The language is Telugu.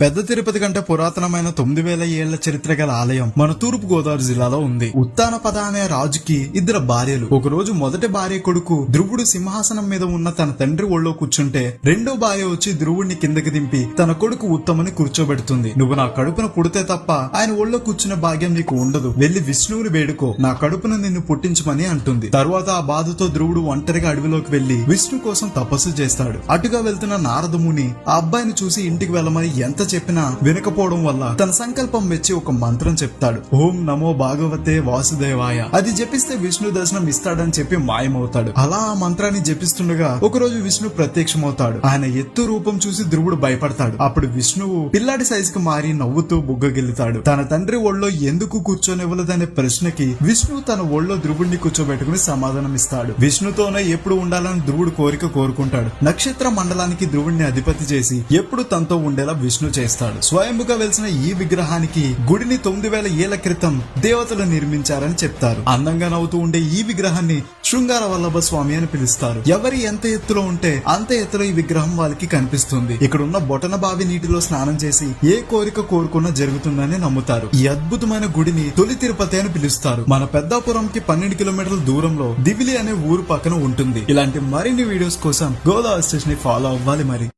పెద్ద తిరుపతి కంటే పురాతనమైన 9000 ఏళ్ల చరిత్ర గల ఆలయం మన తూర్పు గోదావరి జిల్లాలో ఉంది. ఉత్తానపద అనే రాజుకి ఇద్దరు భార్యలు. ఒకరోజు మొదటి భార్య కొడుకు ధ్రువుడు సింహాసనం మీద ఉన్న తన తండ్రి ఒళ్ళో కూర్చుంటే రెండో భార్య వచ్చి ధ్రువుడిని కిందకి దింపి తన కొడుకు ఉత్తమని కూర్చోబెడుతుంది. నువ్వు నా కడుపున పుడితే తప్ప ఆయన ఒళ్ళో కూర్చున్న భాగ్యం నీకు ఉండదు, వెళ్లి విష్ణువుని వేడుకో, నా కడుపున నిన్ను పుట్టించమని అంటుంది. తరువాత ఆ బాధతో ధ్రువుడు ఒంటరిగా అడవిలోకి వెళ్లి విష్ణు కోసం తపస్సు చేస్తాడు. అటుగా వెళ్తున్న నారదముని ఆ అబ్బాయిని చూసి ఇంటికి వెళ్ళమని ఎంత చెప్పినా వినకపోవడం వల్ల తన సంకల్పం మెచ్చి ఒక మంత్రం చెప్తాడు. ఓం నమో భాగవతే వాసుదేవాయ. అది జపిస్తే విష్ణు దర్శనం ఇస్తాడని చెప్పి మాయమవుతాడు. అలా ఆ మంత్రాన్ని జపిస్తుండగా ఒకరోజు విష్ణు ప్రత్యక్షమవుతాడు. ఆయన ఎత్తు రూపం చూసి ధ్రువుడు భయపడతాడు. అప్పుడు విష్ణువు పిల్లాడి సైజుకు మారి నవ్వుతూ బుగ్గగిల్లుతాడు. తన తండ్రి ఒళ్ళో ఎందుకు కూర్చోనివ్వలేదనే ప్రశ్నకి విష్ణు తన ఒళ్ళో ధ్రువుడిని కూర్చోబెట్టుకుని సమాధానం ఇస్తాడు. విష్ణుతోనే ఎప్పుడు ఉండాలని ధ్రువుడు కోరిక కోరుకుంటాడు. నక్షత్ర మండలానికి ధ్రువుడిని అధిపతి చేసి ఎప్పుడు తనతో ఉండేలా విష్ణు చేస్తాడు. స్వయంభుగా వెలిసిన ఈ విగ్రహానికి గుడిని 9000 ఏళ్ల క్రితం దేవతలు నిర్మించారని చెప్తారు. అందంగా నవ్వుతూ ఉండే ఈ విగ్రహాన్ని శృంగార వల్లభ స్వామి అని పిలుస్తారు. ఎవరి ఎంత ఎత్తులో ఉంటే అంత ఎత్తులో ఈ విగ్రహం వాళ్ళకి కనిపిస్తుంది. ఇక్కడున్న బొటన బావి నీటిలో స్నానం చేసి ఏ కోరిక కోరుకున్నా జరుగుతుందని నమ్ముతారు. ఈ అద్భుతమైన గుడిని తొలి తిరుపతి అని పిలుస్తారు. మన పెద్దాపురంకి 12 కిలోమీటర్ల దూరంలో దివిలి అనే ఊరు పక్కన ఉంటుంది. ఇలాంటి మరిన్ని వీడియోస్ కోసం గోదావరి స్టేషన్ ని ఫాలో అవ్వాలి మరి.